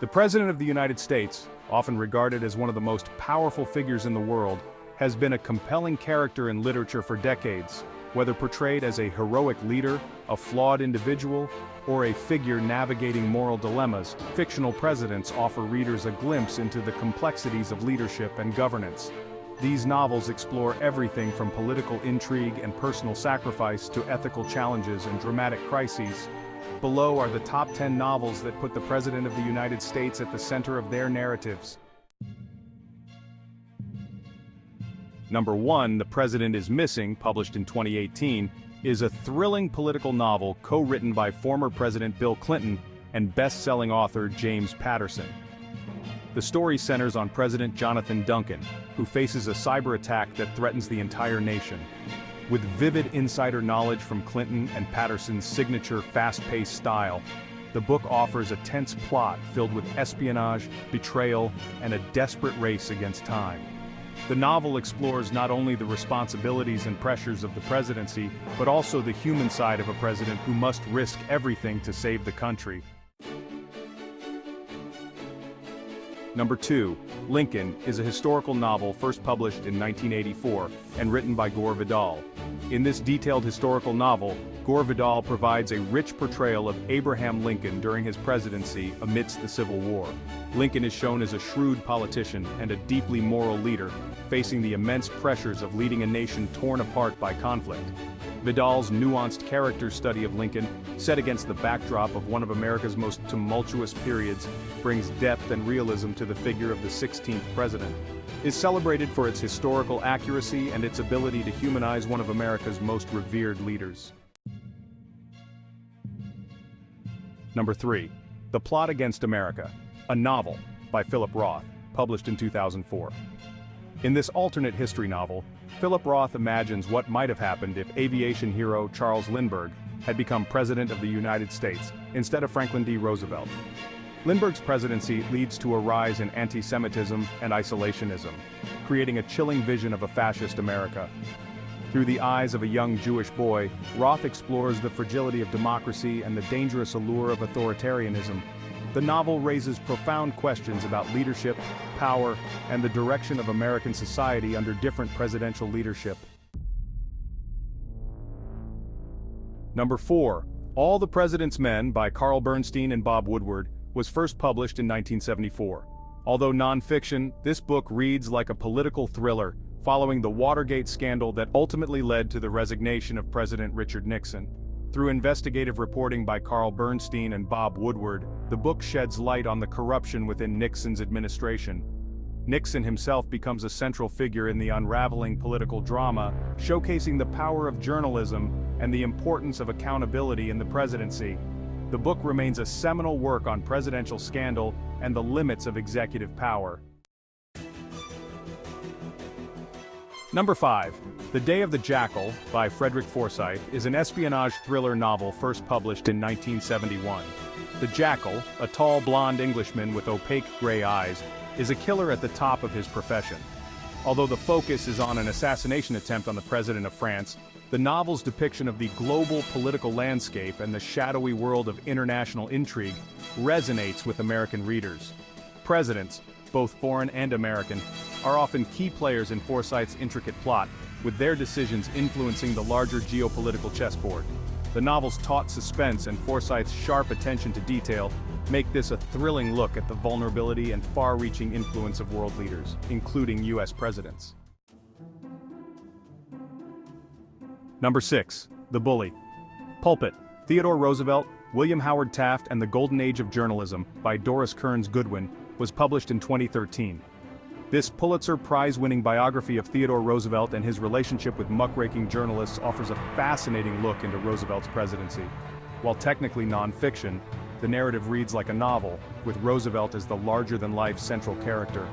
The President of the United States, often regarded as one of the most powerful figures in the world, has been a compelling character in literature for decades, whether portrayed as a heroic leader, a flawed individual, or a figure navigating moral dilemmas. Fictional presidents offer readers a glimpse into the complexities of leadership and governance. These novels explore everything from political intrigue and personal sacrifice to ethical challenges and dramatic crises. Below are the top 10 novels that put the President of the United States at the center of their narratives. Number 1, The President is Missing, published in 2018, is a thrilling political novel co-written by former President Bill Clinton and best-selling author James Patterson. The story centers on President Jonathan Duncan, who faces a cyber attack that threatens the entire nation. With vivid insider knowledge from Clinton and Patterson's signature fast-paced style, the book offers a tense plot filled with espionage, betrayal, and a desperate race against time. The novel explores not only the responsibilities and pressures of the presidency, but also the human side of a president who must risk everything to save the country. Number 2, Lincoln is a historical novel first published in 1984 and written by Gore Vidal. In this detailed historical novel, Gore Vidal provides a rich portrayal of Abraham Lincoln during his presidency amidst the Civil War. Lincoln is shown as a shrewd politician and a deeply moral leader, facing the immense pressures of leading a nation torn apart by conflict. Vidal's nuanced character study of Lincoln, set against the backdrop of one of America's most tumultuous periods, brings depth and realism to the figure of the 16th president. Is celebrated for its historical accuracy and its ability to humanize one of America's most revered leaders. Number 3, The Plot Against America, a novel by Philip Roth, published in 2004. In this alternate history novel, Philip Roth imagines what might have happened if aviation hero Charles Lindbergh had become President of the United States instead of Franklin D. Roosevelt. Lindbergh's presidency leads to a rise in anti-Semitism and isolationism, creating a chilling vision of a fascist America. Through the eyes of a young Jewish boy, Roth explores the fragility of democracy and the dangerous allure of authoritarianism. The novel raises profound questions about leadership, power, and the direction of American society under different presidential leadership. Number 4, All the President's Men by Carl Bernstein and Bob Woodward was first published in 1974. Although non-fiction, this book reads like a political thriller, following the Watergate scandal that ultimately led to the resignation of President Richard Nixon. Through investigative reporting by Carl Bernstein and Bob Woodward, the book sheds light on the corruption within Nixon's administration. Nixon himself becomes a central figure in the unraveling political drama, showcasing the power of journalism and the importance of accountability in the presidency. The book remains a seminal work on presidential scandal and the limits of executive power. Number 5, The Day of the Jackal by Frederick Forsyth is an espionage thriller novel first published in 1971. The Jackal, a tall blonde Englishman with opaque gray eyes, is a killer at the top of his profession. Although the focus is on an assassination attempt on the President of France, the novel's depiction of the global political landscape and the shadowy world of international intrigue resonates with American readers. Presidents, both foreign and American, are often key players in Forsyth's intricate plot, with their decisions influencing the larger geopolitical chessboard. The novel's taut suspense and Forsyth's sharp attention to detail make this a thrilling look at the vulnerability and far-reaching influence of world leaders, including U.S. presidents. Number 6, The Bully. Pulpit, Theodore Roosevelt, William Howard Taft and the Golden Age of Journalism by Doris Kearns Goodwin was published in 2013. This Pulitzer Prize-winning biography of Theodore Roosevelt and his relationship with muckraking journalists offers a fascinating look into Roosevelt's presidency. While technically non-fiction, the narrative reads like a novel, with Roosevelt as the larger-than-life central character.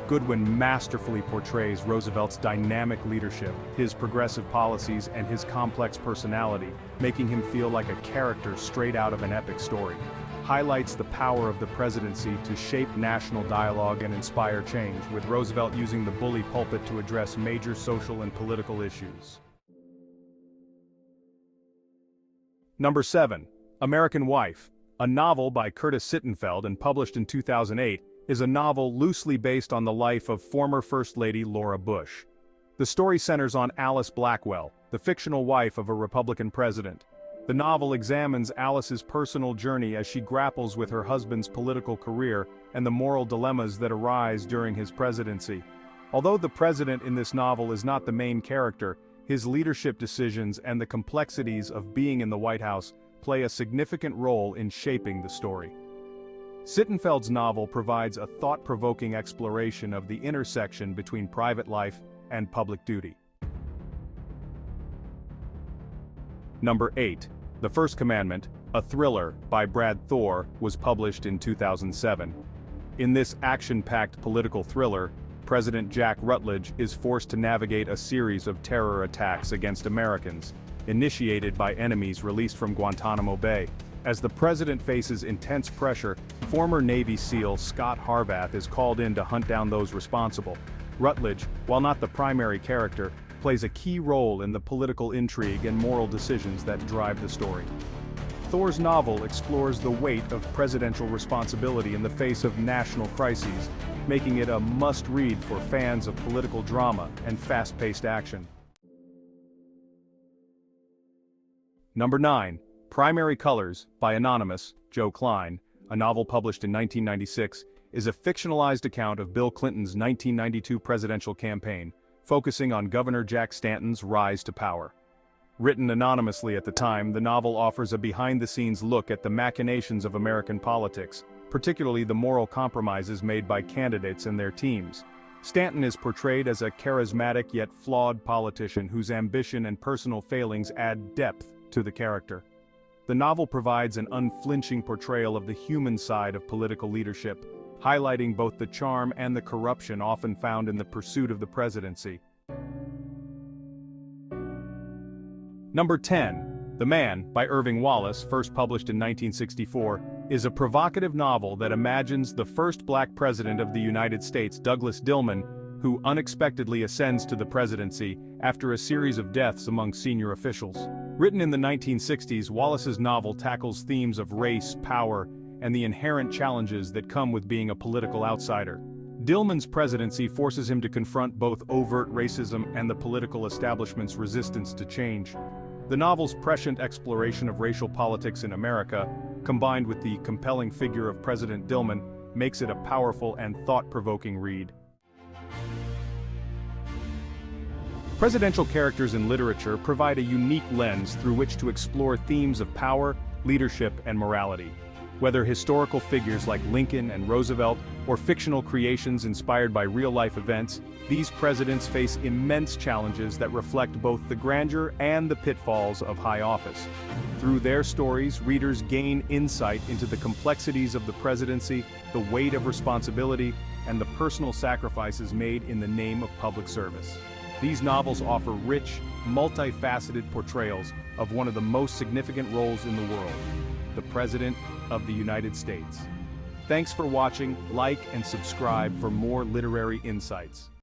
Goodwin masterfully portrays Roosevelt's dynamic leadership, his progressive policies, and his complex personality, making him feel like a character straight out of an epic story. Highlights the power of the presidency to shape national dialogue and inspire change, with Roosevelt using the bully pulpit to address major social and political issues. Number 7, American Wife, A novel by Curtis Sittenfeld and published in 2008 is a novel loosely based on the life of former First Lady Laura Bush. The story centers on Alice Blackwell, the fictional wife of a Republican president. The novel examines Alice's personal journey as she grapples with her husband's political career and the moral dilemmas that arise during his presidency. Although the president in this novel is not the main character, his leadership decisions and the complexities of being in the White House play a significant role in shaping the story. Sittenfeld's novel provides a thought-provoking exploration of the intersection between private life and public duty. Number 8. The First Commandment, a thriller by Brad Thor, was published in 2007. In this action-packed political thriller, President Jack Rutledge is forced to navigate a series of terror attacks against Americans, initiated by enemies released from Guantanamo Bay. As the president faces intense pressure, former Navy SEAL Scott Harvath is called in to hunt down those responsible. Rutledge, while not the primary character, plays a key role in the political intrigue and moral decisions that drive the story. Thor's novel explores the weight of presidential responsibility in the face of national crises, making it a must-read for fans of political drama and fast-paced action. Number 9. Primary Colors by Anonymous, Joe Klein, a novel published in 1996, is a fictionalized account of Bill Clinton's 1992 presidential campaign, focusing on Governor Jack Stanton's rise to power. Written anonymously at the time, the novel offers a behind-the-scenes look at the machinations of American politics, particularly the moral compromises made by candidates and their teams. Stanton is portrayed as a charismatic yet flawed politician whose ambition and personal failings add depth to the character. The novel provides an unflinching portrayal of the human side of political leadership, highlighting both the charm and the corruption often found in the pursuit of the presidency. Number 10. The Man, by Irving Wallace, first published in 1964, is a provocative novel that imagines the first black president of the United States, Douglas Dillman, who unexpectedly ascends to the presidency after a series of deaths among senior officials. Written in the 1960s, Wallace's novel tackles themes of race, power, and the inherent challenges that come with being a political outsider. Dillman's presidency forces him to confront both overt racism and the political establishment's resistance to change. The novel's prescient exploration of racial politics in America, combined with the compelling figure of President Dillman, makes it a powerful and thought-provoking read. Presidential characters in literature provide a unique lens through which to explore themes of power, leadership, and morality. Whether historical figures like Lincoln and Roosevelt, or fictional creations inspired by real-life events, these presidents face immense challenges that reflect both the grandeur and the pitfalls of high office. Through their stories, readers gain insight into the complexities of the presidency, the weight of responsibility, and the personal sacrifices made in the name of public service. These novels offer rich, multifaceted portrayals of one of the most significant roles in the world, the President of the United States. Thanks for watching, like and subscribe for more literary insights.